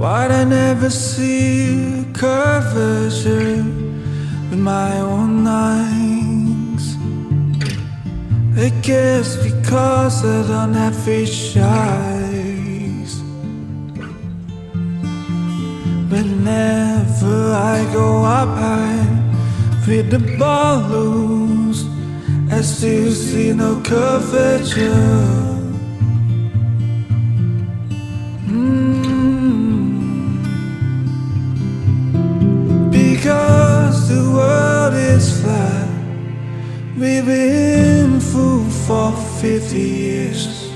Why'd I never see curvature with my own eyes? I guess because I don't have fish eyes. Whenever I go up high with the balloons, I still see no curvature. Because the world is flat, we've been fooled for 50 years.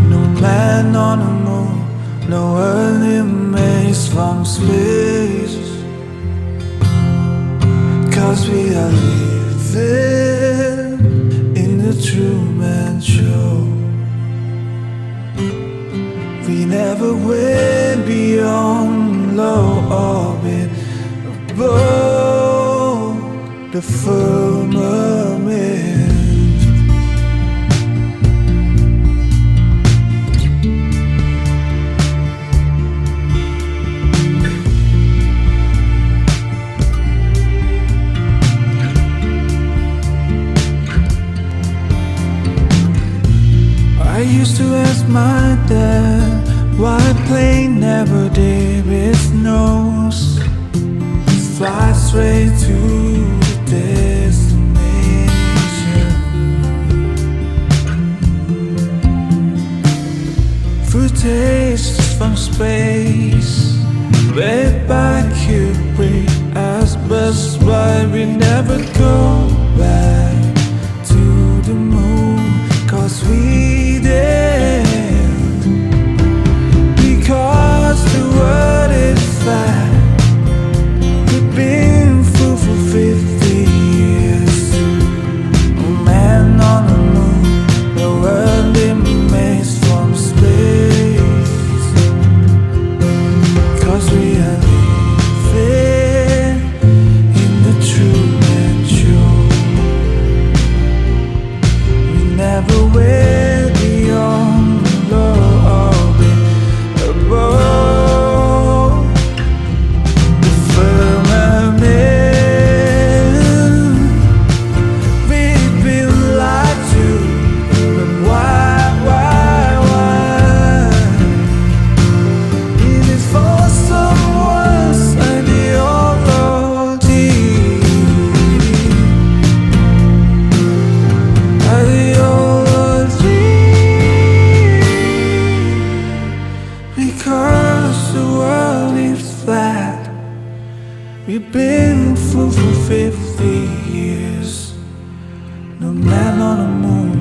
No man on the moon, no early maze from space. Cause we are living in the Truman Show. We never went beyond low orbit above the firmament. I used to ask my dad why a plane never did its nose, fly straight to the destination. Footage from space, read by Kubrick, asked us why we never go back to the moon. Cause we did. Because the world is flat, we've been fooled for 50 years. No man on the moon, no world maze from space. Cause we are living in the Truman Show. We never went beyond low orbit above the firmament. We've been lied to, but why? Is it for someone's ideology? Because the world is flat, we've been fooled for 50 years. No man on the moon,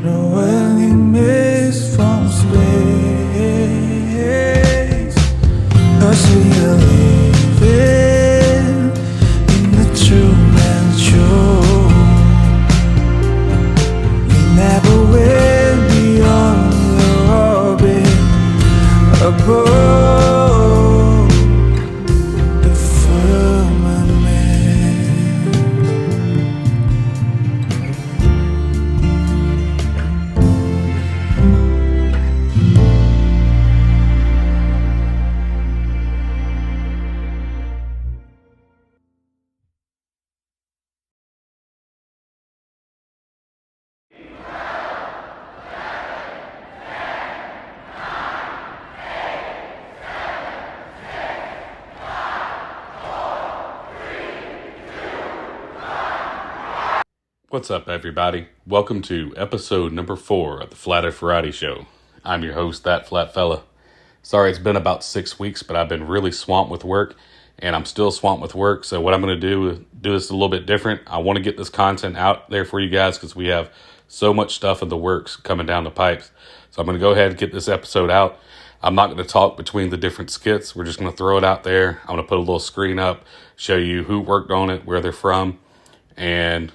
no early maze from space. Cause we are living in the Truman Show. We never went beyond the orbit above the firmament. What's up, everybody? Welcome to episode number 4 of the Flat Earth Variety Show. I'm your host, That Flat Fella. Sorry, it's been about 6 weeks, but I've been really swamped with work, and I'm still swamped with work. So what I'm going to do is do this a little bit different. I want to get this content out there for you guys because we have so much stuff in the works coming down the pipes. So I'm going to go ahead and get this episode out. I'm not going to talk between the different skits. We're just going to throw it out there. I'm going to put a little screen up, show you who worked on it, where they're from, and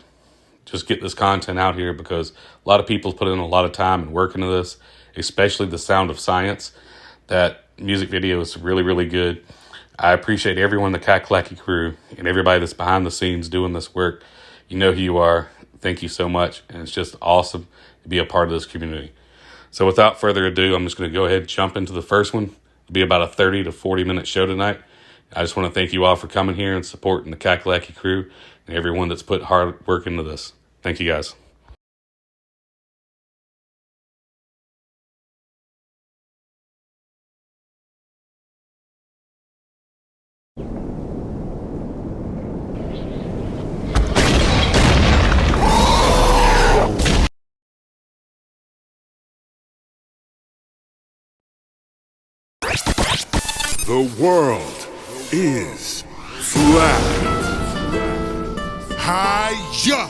just get this content out here because a lot of people put in a lot of time and work into this, especially the Sound of Science. That music video is really, really good. I appreciate everyone, the Kakalaki crew, and everybody that's behind the scenes doing this work. You know who you are. Thank you so much. And it's just awesome to be a part of this community. So without further ado, I'm just going to go ahead and jump into the first one. It'll be about a 30 to 40-minute show tonight. I just want to thank you all for coming here and supporting the Kakalaki crew and everyone that's put hard work into this. Thank you, guys. The world is flat. Hiya!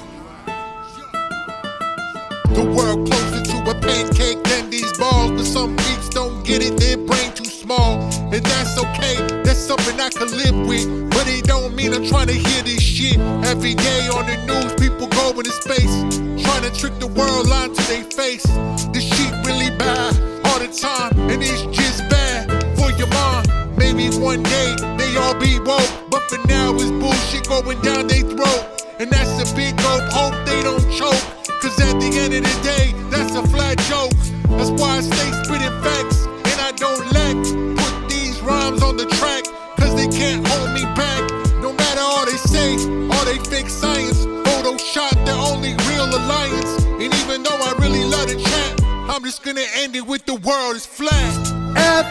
The world closer to a pancake than these balls, but some freaks don't get it, their brain too small. And that's okay, that's something I can live with, but it don't mean I'm trying to hear this shit. Every day on the news, people go into space, trying to trick the world line to their face. This shit really bad all the time, and it's just bad for your mind. Maybe one day they all be woke, but for now it's bullshit going down their throat. And that's a big hope they don't choke, cause at the end of the day, that's a flat joke. That's why I stay spitting facts, and I don't lack. Put these rhymes on the track, cause they can't hold me back. No matter all they say, all they fake science, Photoshop the only real alliance. And even though I really love the chat, I'm just gonna end it with the world is flat. F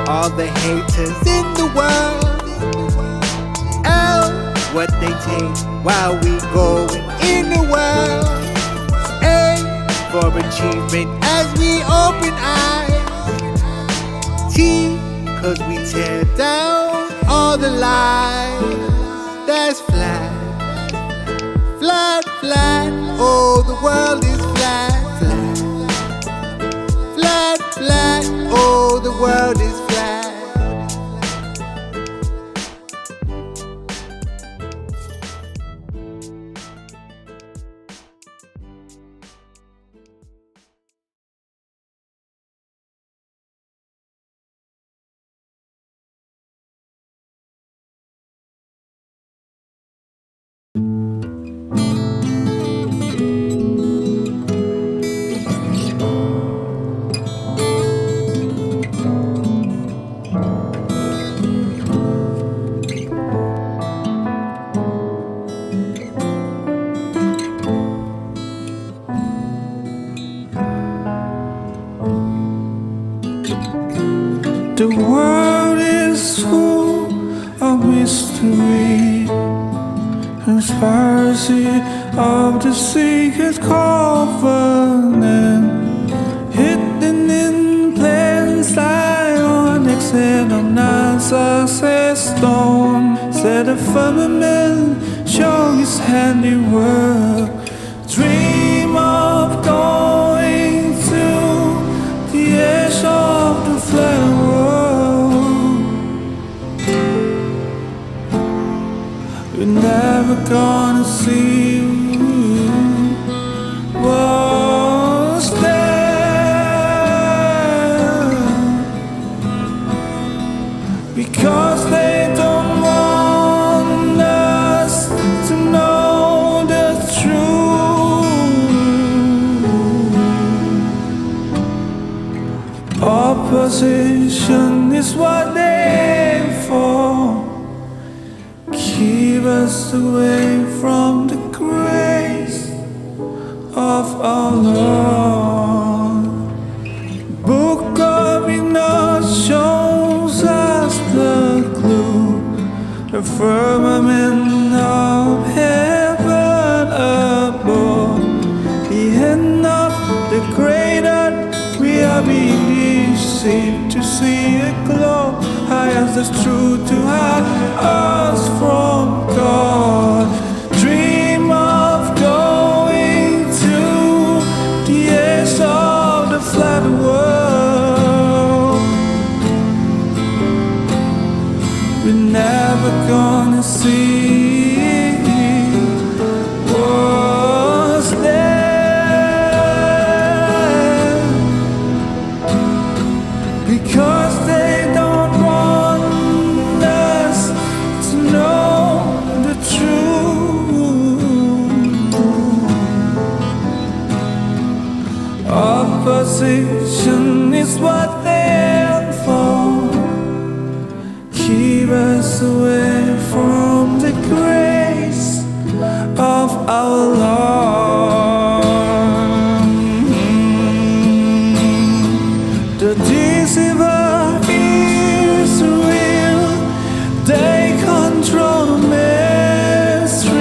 all the haters in the world. L what they take while we going in the world. A for achievement as we open eyes. T cause we tear down all the lies. That's flat, flat, flat. Oh, the world is flat, flat, flat, flat. Oh, the world is flat. The world is full of mystery, conspiracy of the secret covenant, hidden in plain sight on exit of nine success stone. Set the firmament, show his handiwork. Dream of going to the edge of the flat world. We're never gonna see what's there, because they don't want us to know the truth. Opposition is what they aim for. Keep us away from the grace of our Lord. Book of Enoch shows us the clue, the firmament of heaven above. The end of the great earth, we are being deceived to see a glow. High as the truth to hide us from God. Dream of going to the edge of the flat world. We're never gonna see what's there, because they don't want us to know the truth. Opposition is what they're for. us away from the grace of our Lord. The deceiver is real, they control the mystery.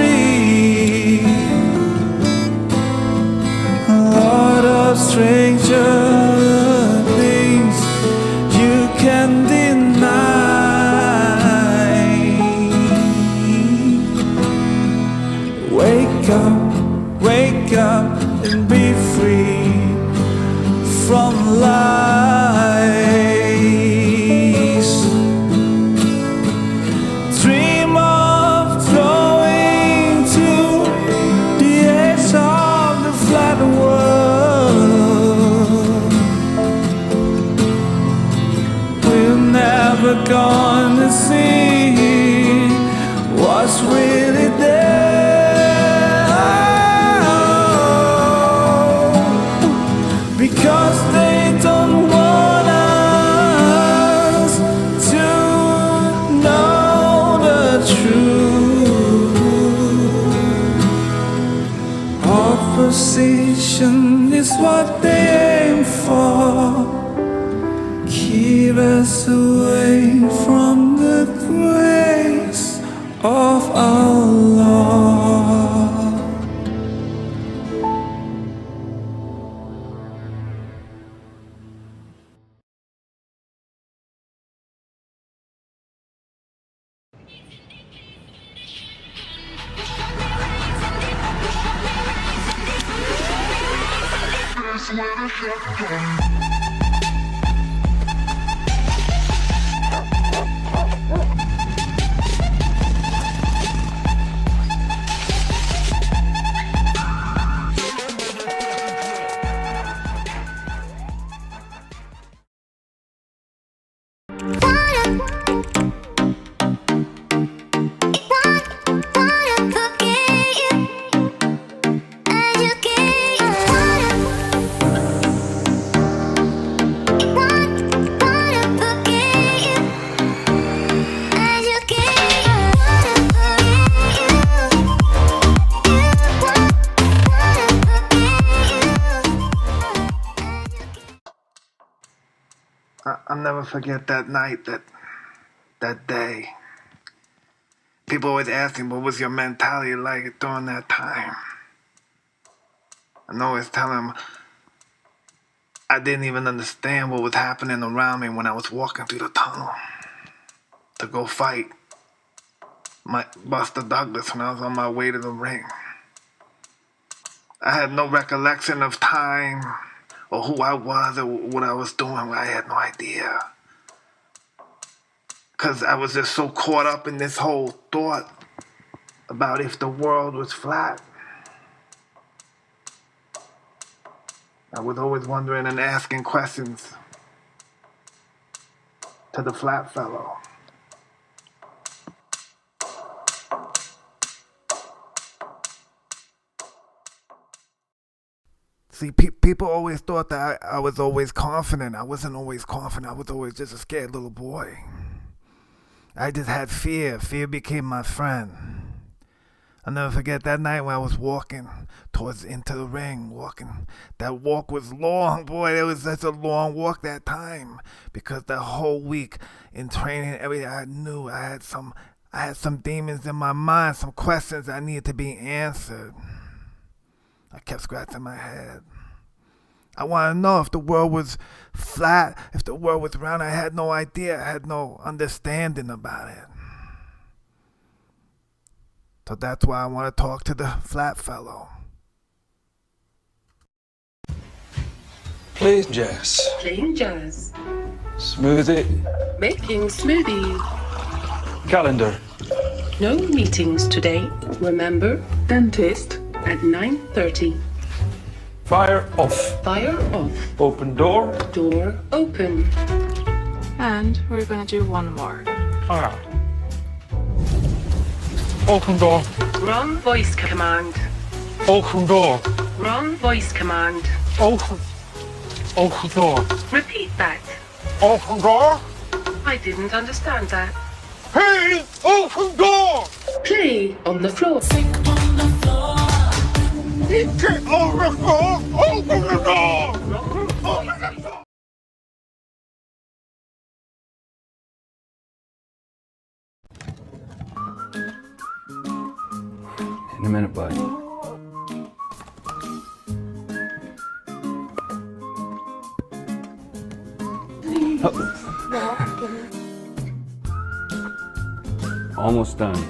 A lot of stranger things you can deny. Wake up and be free from lies. Dream of going to the edge of the flat world. We're never gonna see what's really there. Because they don't want us to know the truth. Opposition is what they aim for. Keep us away from the grace of our Lord. I'll never forget that night, that day. People always ask me, what was your mentality like during that time? I always tell them I didn't even understand what was happening around me when I was walking through the tunnel to go fight Buster Douglas when I was on my way to the ring. I had no recollection of time or who I was or what I was doing. I had no idea. Because I was just so caught up in this whole thought about if the world was flat. I was always wondering and asking questions to the flat fellow. See, people always thought that I was always confident. I wasn't always confident. I was always just a scared little boy. I just had fear. Fear became my friend. I'll never forget that night when I was walking into the ring, walking. That walk was long, boy. It was such a long walk that time because that whole week in training, everything I knew, I had some demons in my mind, some questions that needed to be answered. I kept scratching my head. I wanted to know if the world was flat, if the world was round. I had no idea. I had no understanding about it. So that's why I want to talk to the flat fellow. Playing jazz. Playing jazz. Smoothie. Making smoothie. Calendar. No meetings today. Remember, dentist at 9:30. Fire off. Fire off. Open door. Door open. And we're gonna do one more. Open door. Wrong voice command. Open door. Wrong voice command. Open door. Repeat that. Open door. I didn't understand that. Hey, open door! Play on the floor. Get on the floor! Open the door! Open the door! In a minute, bud. Almost done.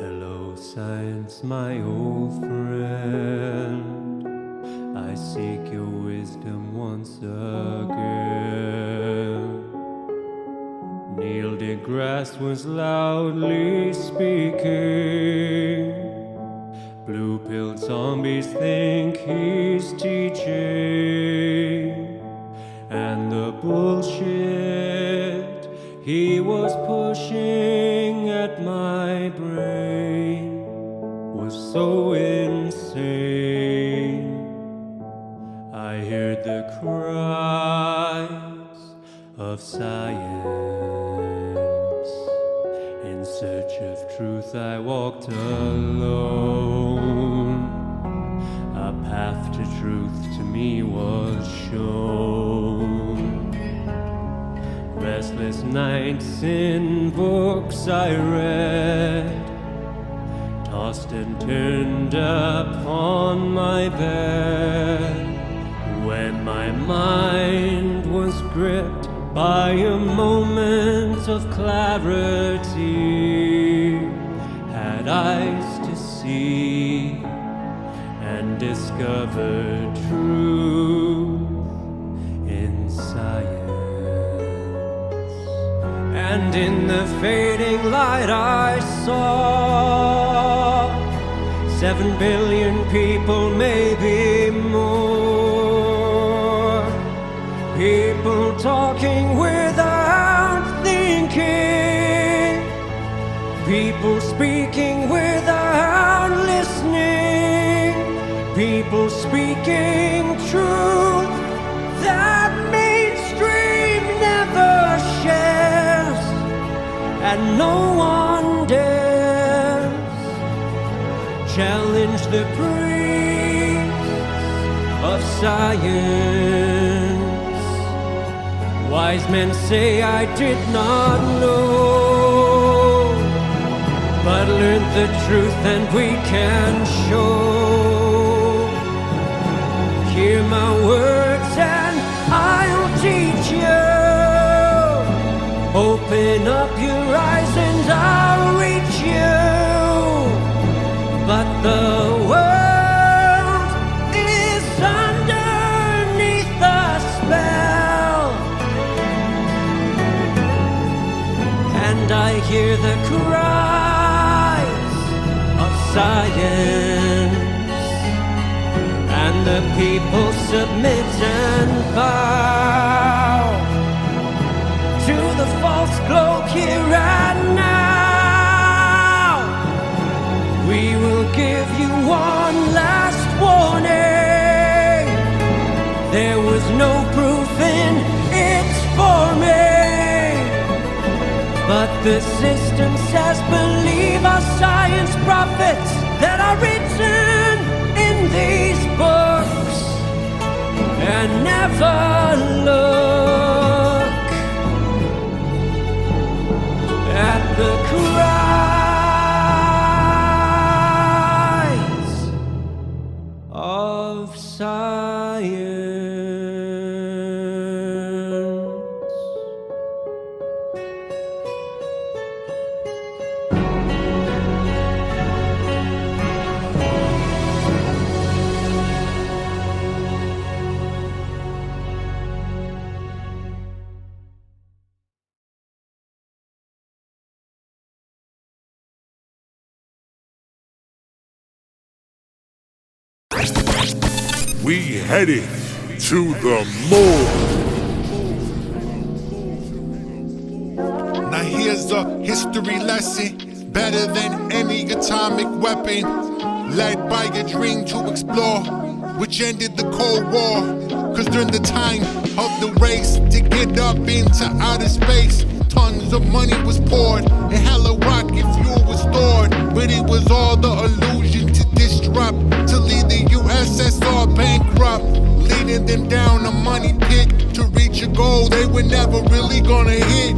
Hello, science, my old friend. I seek your wisdom once again. Neil deGrasse was loudly speaking. Blue pill zombies think he's teaching. And the bullshit he was pushing at my brain was so insane. I heard the cries of science. In search of truth I walked alone. A path to truth to me was shown. Restless nights in books I read, tossed and turned upon my bed, when my mind was gripped by a moment of clarity. Had eyes to see and discover truth in science. And in the fading light I saw 7 billion people, maybe more. People talking without thinking. People speaking without listening. People speaking truth that mainstream never shares, and no one dares challenge the priests of science. Wise men say I did not know, but learned the truth and we can show. Hear my words and I'll teach you. Open up your eyes and I'll reach you. But the world is underneath the spell, and I hear the cries of science. And the people submit and bow to the false cloak here and now. We will give you one last warning. There was no proof in its forming, but the system says believe our science prophets that are written in these books, and never look at the cries of science. We headed to the moon. Now here's a history lesson, better than any atomic weapon, led by a dream to explore, which ended the Cold War. Cause during the time of the race to get up into outer space, tons of money was poured and hella rocket fuel was stored. But it was all the illusion to disrupt, to lead the USSR bankrupt, leading them down a money pit to reach a goal they were never really gonna hit.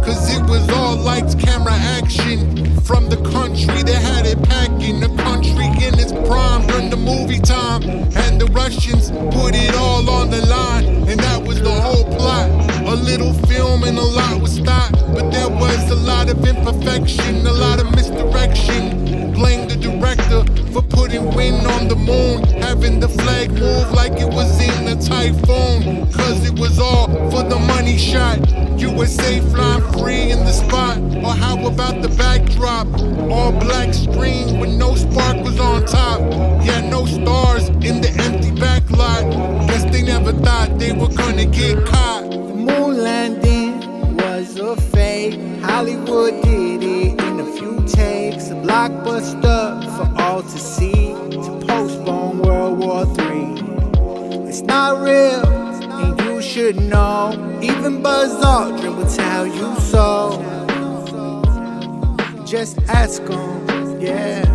Cause it was all lights, camera, action from the country that had it packing. The country in its prime during the movie time, and the Russians put it all on the line, and that was the whole plot. A little film and a lot was thought, but there was a lot of imperfection, a lot of misdirection. Blame the director for putting wind on the moon, having the flag move like it was in a typhoon. Cause it was all for the money shot, USA flying free in the spot. Or how about the backdrop, all black screen with no sparkles on top, yeah, no stars in the empty backlot. Guess they never thought they were gonna get caught. The moon landing was a fake. Hollywood did it in a few takes. A blockbuster for all to see, to postpone World War III. It's not real, and you should know. Even Buzz Aldrin will tell you so. Just ask him, yeah.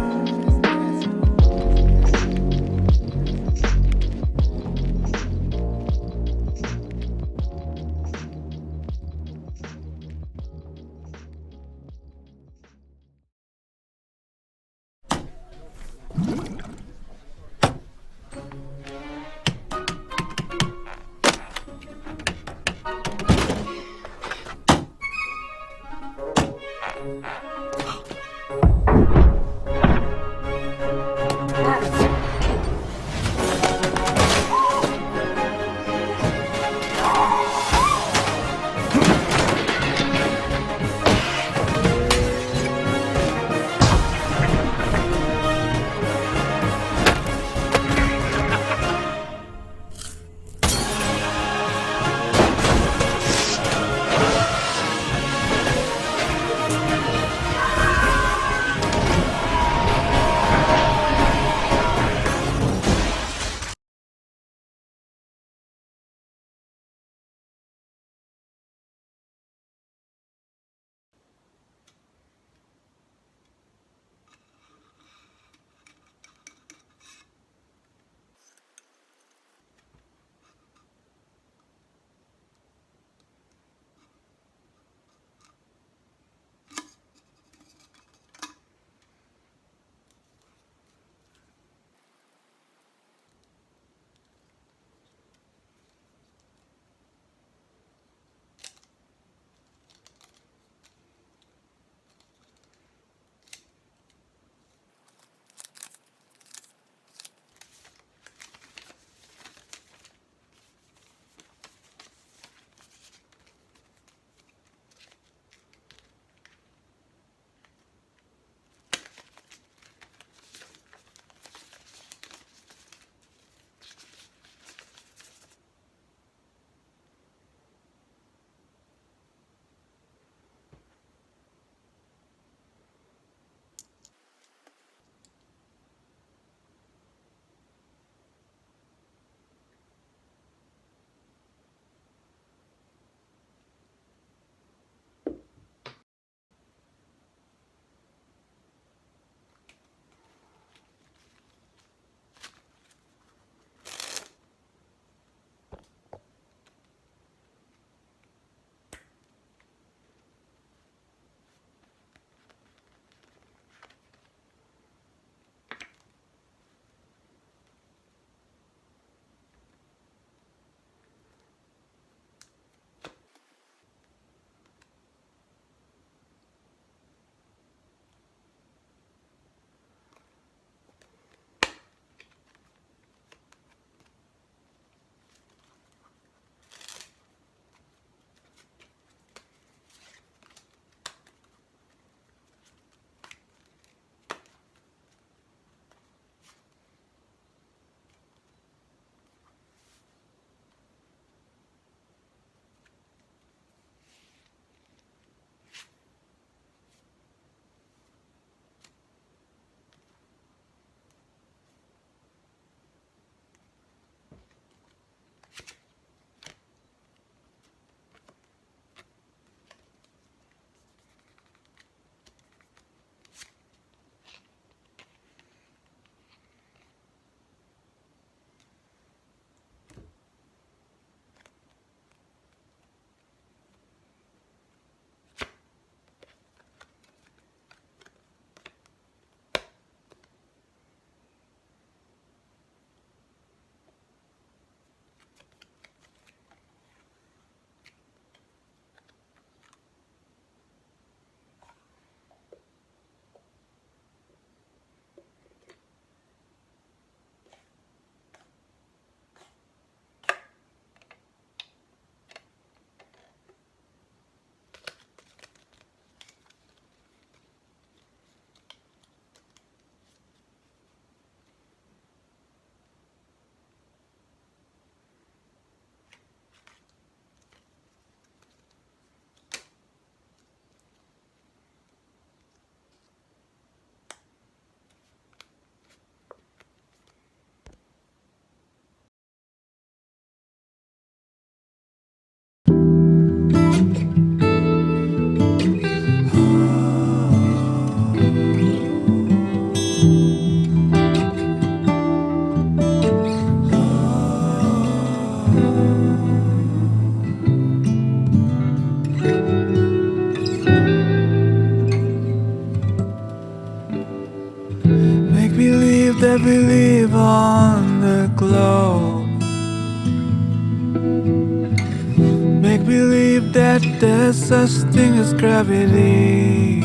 Make believe that there's such thing as gravity.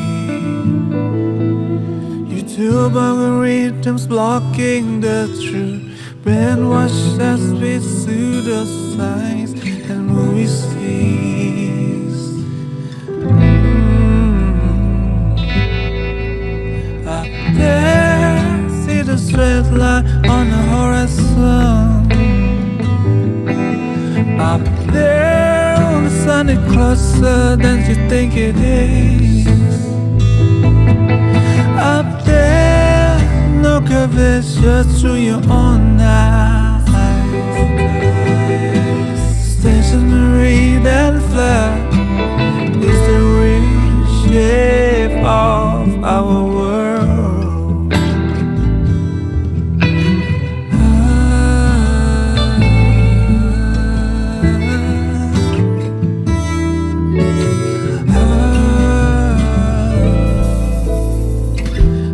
YouTube algorithms blocking the truth. Brainwash us with pseudoscience and movie scenes. Up there, see the straight line on the horizon. Up there, the sun is closer than you think it is. Up there, no curvature through your own eyes. Stationary and flat is the real shape of our world.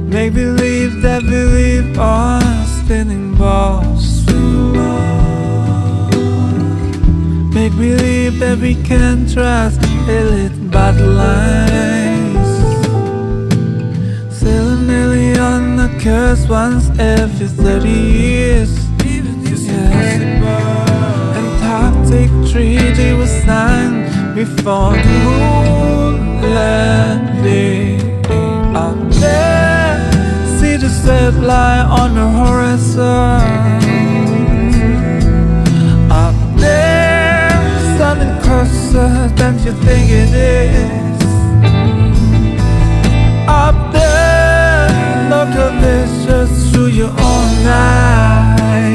Make believe that believe on spinning balls. Make believe that we can trust elite battle lines. Sailing nearly on the curse once every 30 years. Yes. Antarctic treaty was signed before the moon landing. Up there, see the straight line on the horizon. Up there, something closer than you think it is. Up there, no curvature through your own eyes.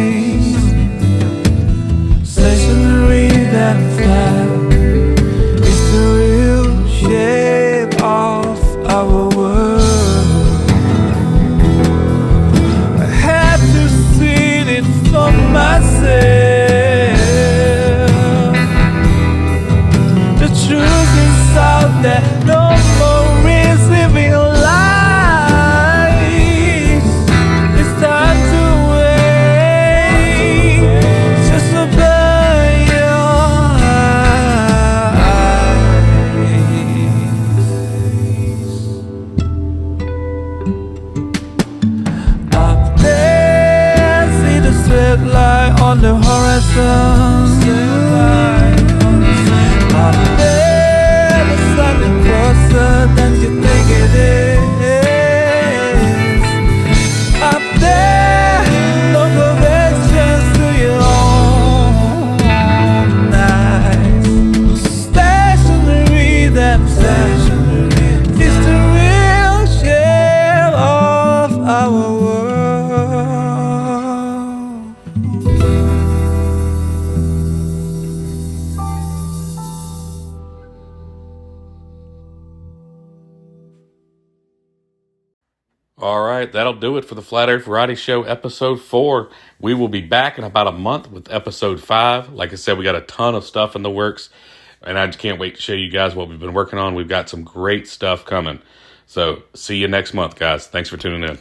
Stationary that flat is the real shape of our world. I had to see it for myself. The truth is out there, no more is living lies. It's time to wait, just open your eyes. Up there, see the straight line on the horizon. Up there, the sun is closer than you think it is. Up there, no curvature to your own eyes. Stationary, that stationary is the real shape of our world. All right, that'll do it for the Flat Earth Variety Show episode 4. We will be back in about a month with episode 5. Like I said, we got a ton of stuff in the works, and I just can't wait to show you guys what we've been working on. We've got some great stuff coming. So see you next month, guys. Thanks for tuning in.